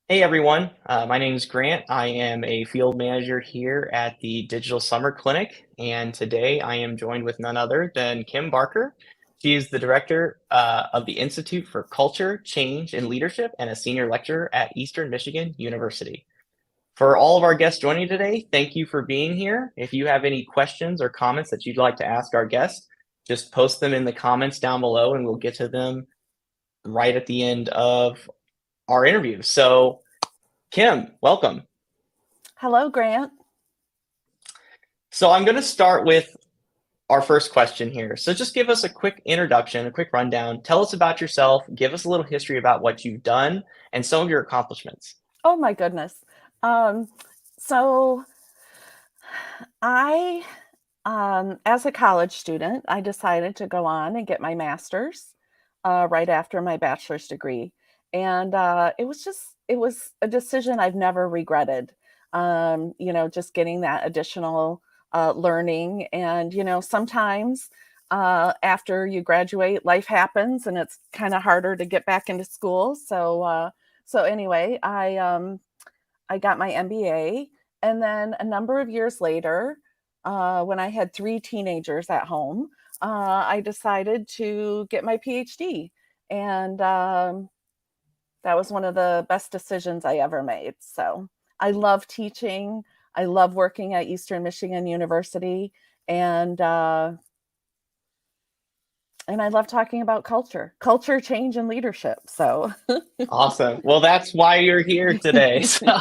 Hey everyone, my name is Grant. I am a field manager here at the Digital Summer Clinic, and today I am joined with none other than Kim Barker. She is the director of the Institute for Culture, Change, and Leadership and a senior lecturer at Eastern Michigan University. For all of our guests joining today, thank you for being here. If you have any questions or comments that you'd like to ask our guests, just post them in the comments down below and we'll get to them right at the end of our interview. So, Kim, welcome. Hello, Grant. So I'm going to start with our first question here. So just give us a quick introduction, a quick rundown. Tell us about yourself. Give us a little history about what you've done and some of your accomplishments. Oh my goodness. Um, so I, as a college student, I decided to go on and get my master's right after my bachelor's degree, and it was a decision I've never regretted. Just getting that additional learning, and sometimes after you graduate, life happens, and it's kind of harder to get back into school. So anyway, I got my MBA. And then a number of years later, when I had three teenagers at home, I decided to get my PhD. And that was one of the best decisions I ever made. So I love teaching. I love working at Eastern Michigan University. And and I love talking about culture, change, and leadership. So, Awesome. Well, that's why you're here today. So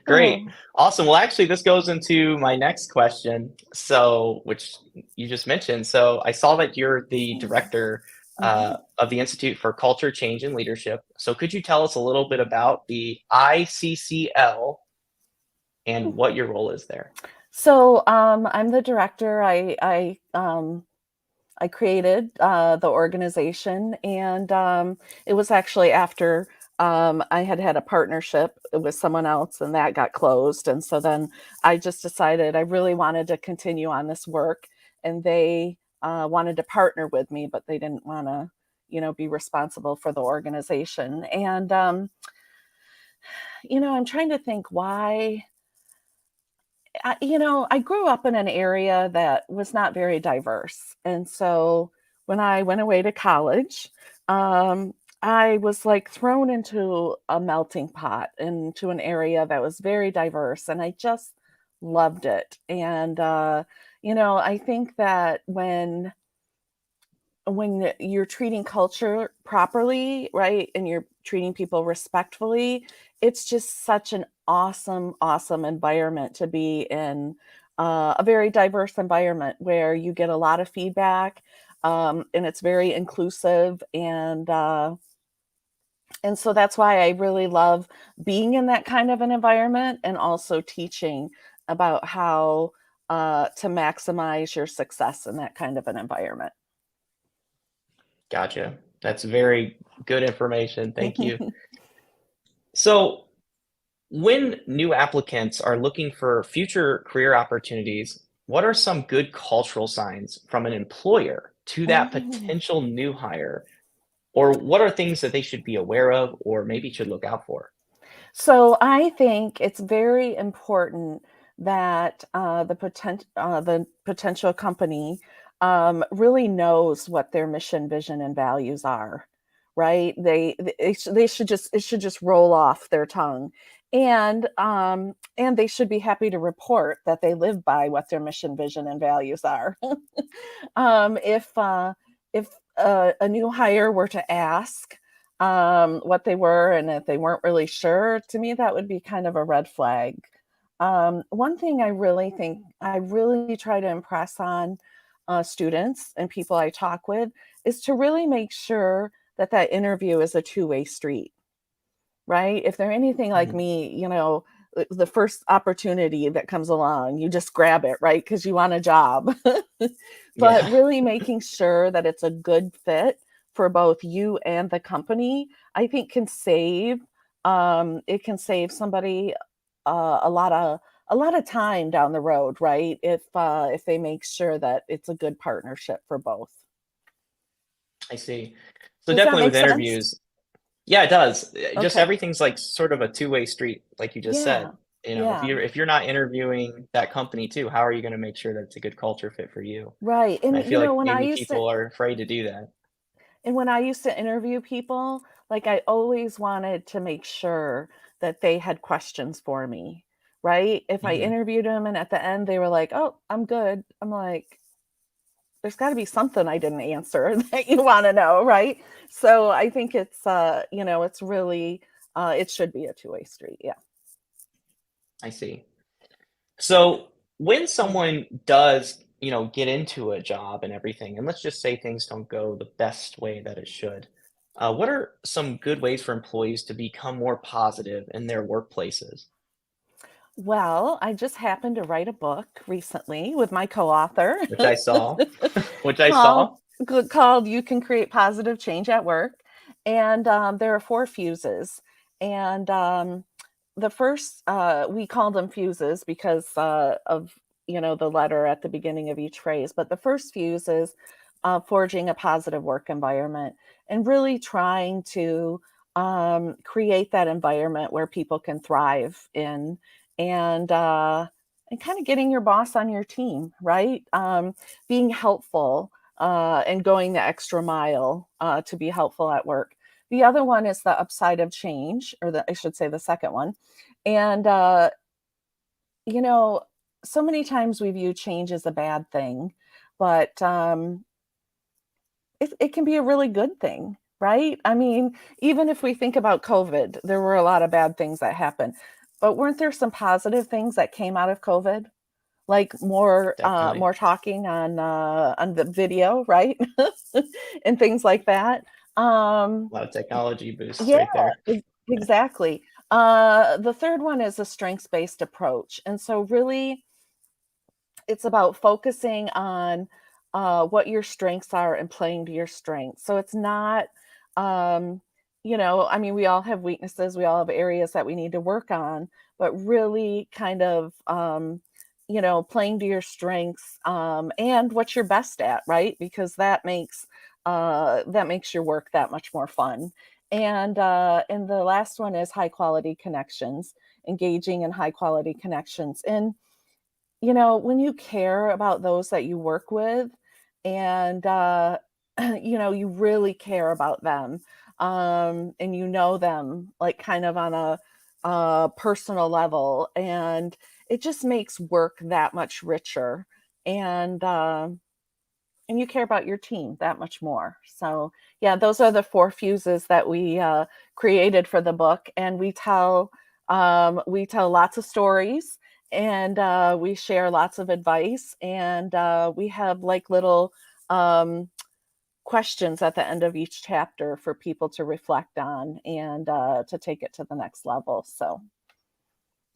great. oh. Awesome. Well, actually, this goes into my next question. So, which you just mentioned. So, I saw that you're the director Mhm. of the Institute for Culture, Change, and Leadership. So, could you tell us a little bit about the ICCL and what your role is there? So I'm the director. I created the organization, and it was actually after I had had a partnership with someone else, and that got closed. And so then I just decided I really wanted to continue on this work, and they wanted to partner with me, but they didn't want to, be responsible for the organization. And I'm trying to think why. I grew up in an area that was not very diverse. And so when I went away to college, um, I was like thrown into a melting pot, into an area that was very diverse. And I just loved it. And, I think that when you're treating culture properly, right, and you're treating people respectfully, it's just such an awesome environment to be in, a very diverse environment where you get a lot of feedback, and it's very inclusive, and so that's why I really love being in that kind of an environment, and also teaching about how to maximize your success in that kind of an environment. Gotcha. That's very good information. Thank you. So, when new applicants are looking for future career opportunities, what are some good cultural signs from an employer to that Mhm. potential new hire? Or what are things that they should be aware of or maybe should look out for? So I think it's very important that the potential company really knows what their mission, vision, and values are. Right? They should just it should just roll off their tongue, and they should be happy to report that they live by what their mission, vision, and values are. If a new hire were to ask what they were, and if they weren't really sure, to me, that would be kind of a red flag. One thing I really think I really try to impress on students and people I talk with is to really make sure that that interview is a two-way street, right? If they're anything like Mhm. me, the first opportunity that comes along, you just grab it, right? Because you want a job. But Yeah, really making sure that it's a good fit for both you and the company, I think it can save somebody a lot of time down the road, right? If they make sure that it's a good partnership for both. I see. So Does that definitely make with sense? interviews, Yeah, it does. Just Okay. everything's like sort of a two-way street, like you just said. Yeah. You know, Yeah. if you're not interviewing that company too, how are you going to make sure that it's a good culture fit for you? Right. And And I feel you know, like maybe people are afraid to do that. when I used to interview people, like I always wanted to make sure that they had questions for me, right? If I Hmm. interviewed them and at the end they were like, "Oh, I'm good." I'm like, there's got to be something I didn't answer that you want to know, right? So I think it's it's really it should be a two-way street. Yeah. I see. So when Mm. someone does, get into a job and everything, and let's just say things don't go the best way that it should, what are some good ways for employees to become more positive in their workplaces? Well, I just happened to write a book recently with my co-author Which I saw, which I called saw. called "You Can Create Positive Change at Work," and there are four fuses. And the first, we called them fuses because of the letter at the beginning of each phrase. But the first fuse is forging a positive work environment and really trying to create that environment where people can thrive in and uh, and kind of getting your boss on your team, right? Being helpful and going the extra mile to be helpful at work. The other one is the upside of change, or I should say the second one. And, you know, so many times we view change as a bad thing, but it can be a really good thing, right? I mean, even if we think about COVID, there were a lot of bad things that happened, but weren't there some positive things that came out of COVID? Like Definitely. more talking on the video, right? And things like that. A lot of technology boosts Yeah, right there. exactly. The third one is a strengths-based approach, and so really it's about focusing on what your strengths are and playing to your strengths. So it's not, um, I mean, we all have weaknesses, we all have areas that we need to work on, but really kind of, playing to your strengths and what you're best at, right? Because that makes your work that much more fun. And the last one is high quality connections, engaging in high quality connections. And when you care about those that you work with and, you really care about them, and you know them like kind of on a personal level, and it just makes work that much richer. And, and you care about your team that much more. So, yeah, those are the four fuses that we created for the book, and we tell lots of stories, and we share lots of advice, and we have like little um, questions at the end of each chapter for people to reflect on and to take it to the next level. So,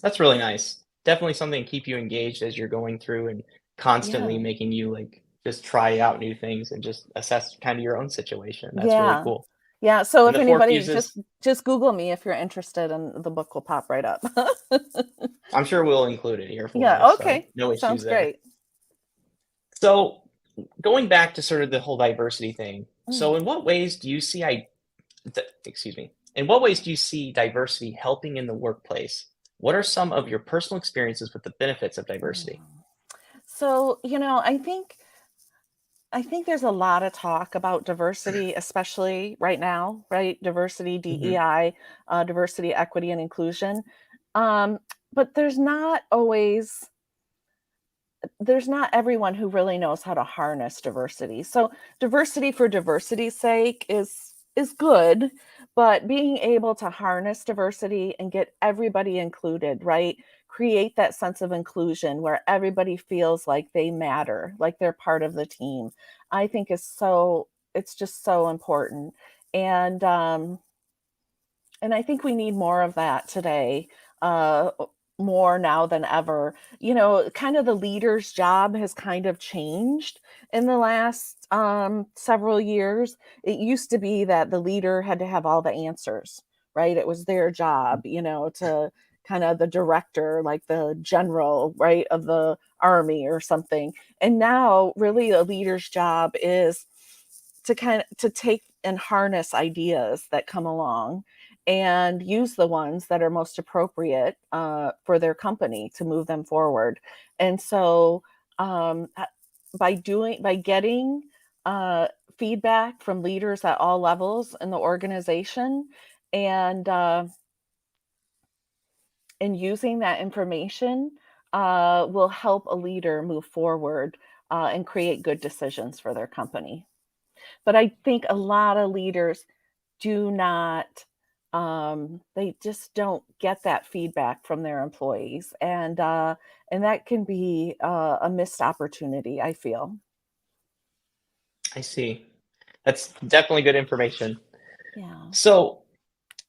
That's really nice. Definitely something to keep you engaged as you're going through and constantly yeah, making you like just try out new things and just assess kind of your own situation. That's really yeah, cool. yeah. So And if the four anybody fuses, just Google me if you're interested, and the book will pop right up. I'm sure we'll include it here for you, Yeah, so okay. no issues Sounds there. great. So, going back to sort of the whole diversity thing. So, Mm. in what ways do you see excuse me. In what ways do you see diversity helping in the workplace? What are some of your personal experiences with the benefits of diversity? Mm. So, I think there's a lot of talk about diversity, especially right now, right? Diversity, Hmm. DEI, diversity, equity, and inclusion. Um, but there's not everyone who really knows how to harness diversity. So diversity for diversity's sake is good, but being able to harness diversity and get everybody included, right? Create that sense of inclusion where everybody feels like they matter, like they're part of the team. I think it's just so important. And and I think we need more of that today, more now than ever. Kind of the leader's job has kind of changed in the last several years. It used to be that the leader had to have all the answers, right? It was their job, to kind of the director, like the general, right, of the army or something. And now, really, a leader's job is to take and harness ideas that come along and use the ones that are most appropriate for their company to move them forward. And so um, uh, by getting uh, feedback from leaders at all levels in the organization and and using that information will help a leader move forward and create good decisions for their company. But I think a lot of leaders do not, they just don't get that feedback from their employees. And that can be a missed opportunity, I feel. I see. That's definitely good information. Yeah. So,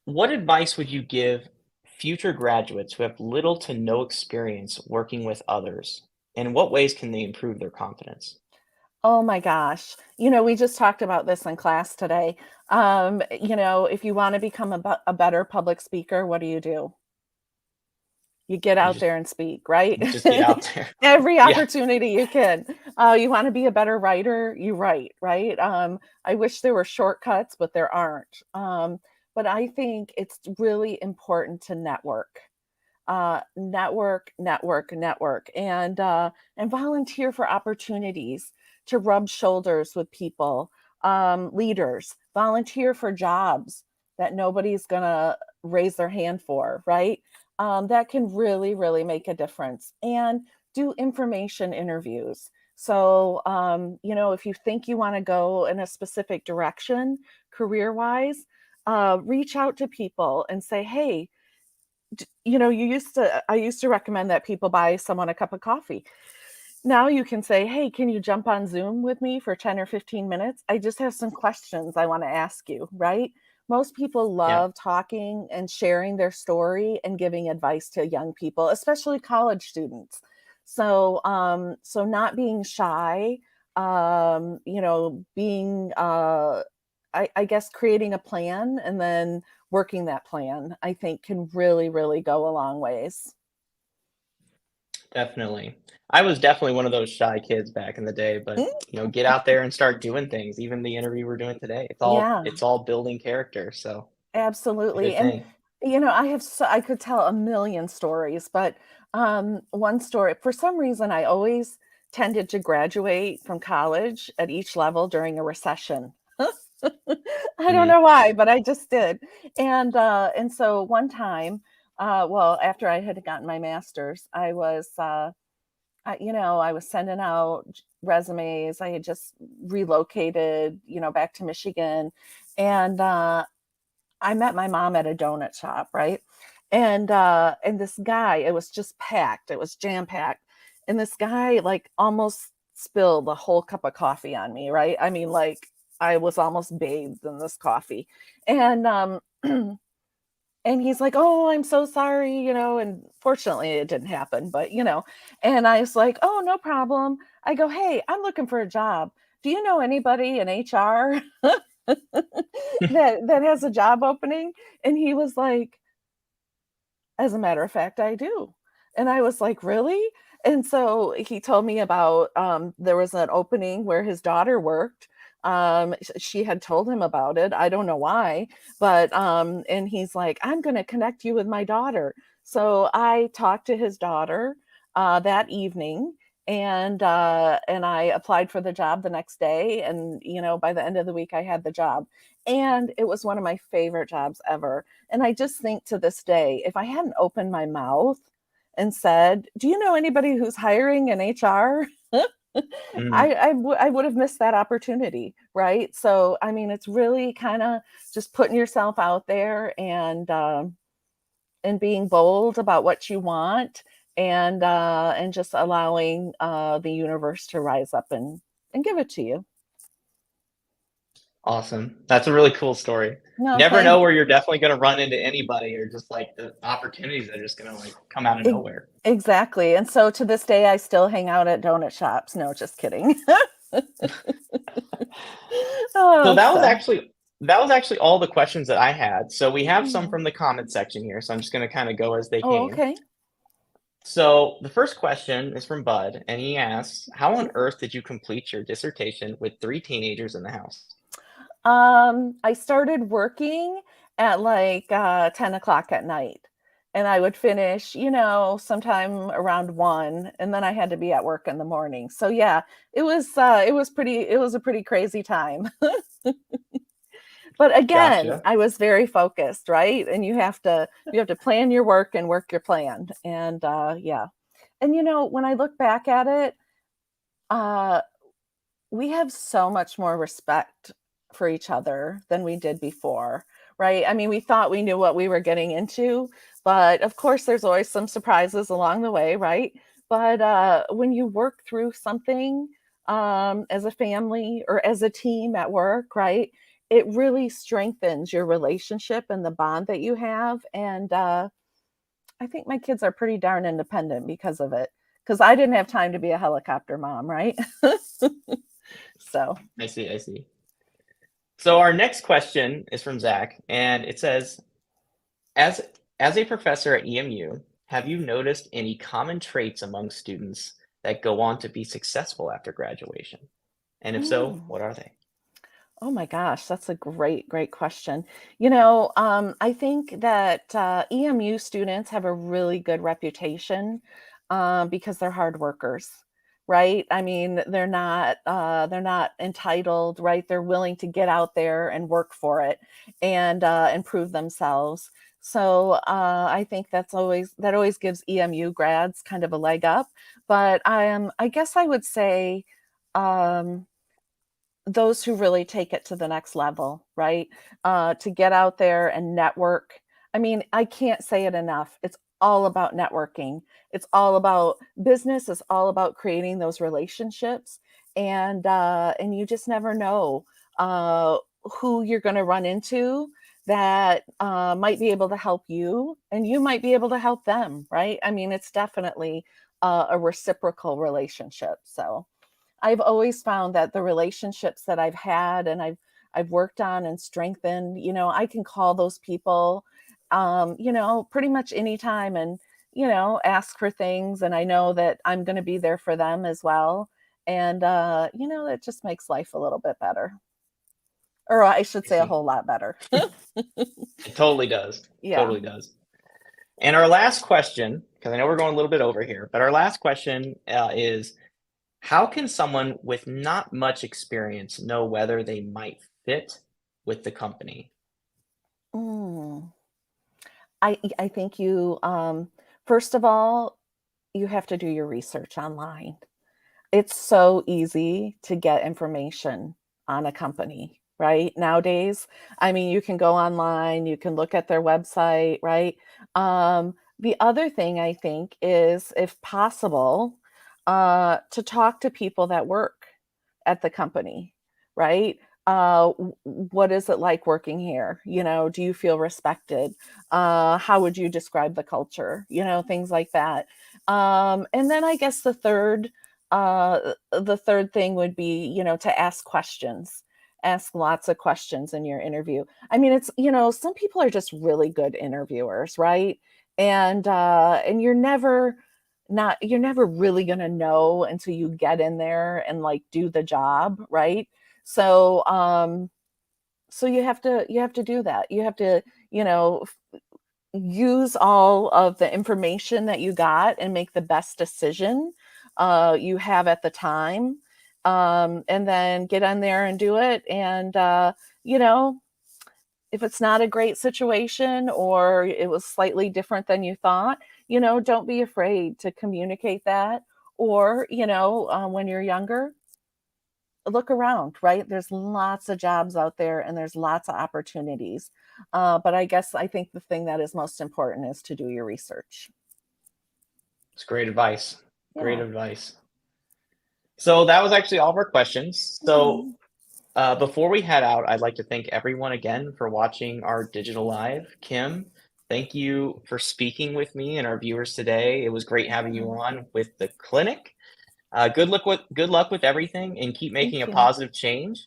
what advice would you give future graduates who have little to no experience working with others? And in what ways can they improve their confidence? Oh my gosh. We just talked about this in class today. If you want to become a better public speaker, what do? You get You out there and speak, right? just get out there. Every Yeah, opportunity you can. You want to be a better writer, you write, right? I wish there were shortcuts, but there aren't. But I think it's really important to network, network, and volunteer for opportunities to rub shoulders with people, leaders, volunteer for jobs that nobody's gonna raise their hand for, right? That can really, really make a difference. And do information interviews. So, if you think you want to go in a specific direction career wise, reach out to people and say, hey, I used to recommend that people buy someone a cup of coffee. Now you can say, "Hey, can you jump on Zoom with me for 10 or 15 minutes? I just have some questions I want to ask you," right? Most people yeah, love talking and sharing their story and giving advice to young people, especially college students. So not being shy, being I guess creating a plan and then working that plan, I think can really, really go a long ways. definitely. I was definitely one of those shy kids back in the day, but Mm, get out there and start doing things. Even the interview we're doing today, yeah, it's all building character. So it's a absolutely. good And thing. I could tell a million stories, but one story, for some reason, I always tended to graduate from college at each level during a recession. I don't Mm, know why, but I just did. And so one time, well, after I had gotten my master's, I was sending out resumes. I had just relocated, back to Michigan, and I met my mom at a donut shop, right? And this guy, it was just packed. It was jam packed, and this guy like almost spilled a whole cup of coffee on me, right? I mean, like I was almost bathed in this coffee, and and he's like, "Oh, I'm so sorry," and fortunately it didn't happen, but and I was like, "Oh, no problem." I go, "Hey, I'm looking for a job. Do you know anybody in HR that has a job opening?" And he was like, "As a matter of fact, I do." And I was like, "Really?" And so he told me about there was an opening where his daughter worked. She had told him about it. I don't know why, but and he's like, "I'm going to connect you with my daughter." So I talked to his daughter that evening, and I applied for the job the next day, and by the end of the week I had the job, and it was one of my favorite jobs ever. And I just think to this day, if I hadn't opened my mouth and said, "Do you know anybody who's hiring in HR?" mm. I would have missed that opportunity, right? So, I mean, it's really kind of just putting yourself out there and being bold about what you want, and just allowing the universe to rise up and give it to you. Awesome. That's a really cool story. No, Never know thank where you're definitely gonna run into anybody or just, like, the opportunities that are just gonna, like, come out of Ex nowhere. exactly, and so to this day, I still hang out at donut shops. No, just kidding. So Oh, so that was actually all the questions that I had. So we have some oh. from the comment section here, so I'm just gonna kinda go as they Oh, came. okay. So the first question is from Bud, and he asks, "How on earth did you complete your dissertation with 3 teenagers in the house?" I started working at like 10 o'clock at night. And I would finish, sometime around 1, and then I had to be at work in the morning. So yeah, it was a pretty crazy time. But again, Gotcha. I was very focused, right? And you have to plan your work and work your plan. And yeah. And when I look back at it, uh we have so much more respect for each other than we did before, right? I mean, we thought we knew what we were getting into, but of course, there's always some surprises along the way, right? But when you work through something as a family or as a team at work, right? It really strengthens your relationship and the bond that you have. And I think my kids are pretty darn independent because of it. Because I didn't have time to be a helicopter mom, right? So, I see. I see. So our next question is from Zach, and it says, as as a professor at EMU, have you noticed any common traits among students that go on to be successful after graduation? And if so, mm. what are they? Oh my gosh, that's a great, great question. I think that EMU students have a really good reputation because they're hard workers, right? I mean, they're not entitled, right? They're willing to get out there and work for it and improve themselves. So I think that always gives EMU grads kind of a leg up. But I guess I would say. Um, those who really take it to the next level, right? To get out there and network. I mean, I can't say it enough. It's all about networking. It's all about business. It's all about creating those relationships, and you just never know uh, who you're going to run into that might be able to help you, and you might be able to help them, right? I mean, it's definitely a reciprocal relationship. So. I've always found that the relationships that I've had and I've worked on and strengthened, I can call those people, pretty much anytime and, ask for things. And I know that I'm going to be there for them as well. And, that just makes life a little bit better. Or I should I say a see. whole lot better. It totally does. Yeah. Totally does. And our last question, because I know we're going a little bit over here, but our last question is, how can someone with not much experience know whether they might fit with the company? Mm. I think first of all, you have to do your research online. It's so easy to get information on a company, right? Nowadays, I mean, you can go online, you can look at their website, right? The other thing I think is, if possible, to talk to people that work at the company, right? What is it like working here? Do you feel respected? How would you describe the culture? Things like that. And then I guess the third thing would be, to ask questions. Ask lots of questions in your interview. I mean, some people are just really good interviewers, right? And you're never really going to know until you get in there and like do the job, right? So you have to do that. You have to, you know, use all of the information that you got and make the best decision you have at the time. And then get on there and do it. And, you know, if it's not a great situation or it was slightly different than you thought, don't be afraid to communicate that. Or, when you're younger, look around, right? There's lots of jobs out there and there's lots of opportunities. But I think the thing that is most important is to do your research. It's great advice. Great Yeah. advice. So that was actually all of our questions. So Mhm. before we head out, I'd like to thank everyone again for watching our digital live. Kim, thank you for speaking with me and our viewers today. It was great having you Yeah. on with the clinic. Good luck with everything, and keep making Thank a you. positive change.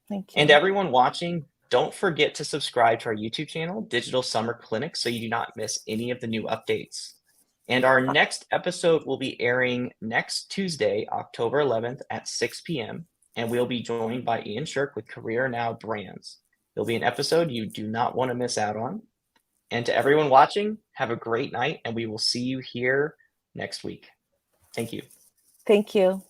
Thank And you. everyone watching, don't forget to subscribe to our YouTube channel, Digital Summer Clinic, so you do not miss any of the new updates. And our next episode will be airing next Tuesday, October 11th at 6 p.m. and we'll be joined by Ian Shirk with Career Now Brands. It'll be an episode you do not want to miss out on. And to everyone watching, have a great night, and we will see you here next week. Thank you. Thank you.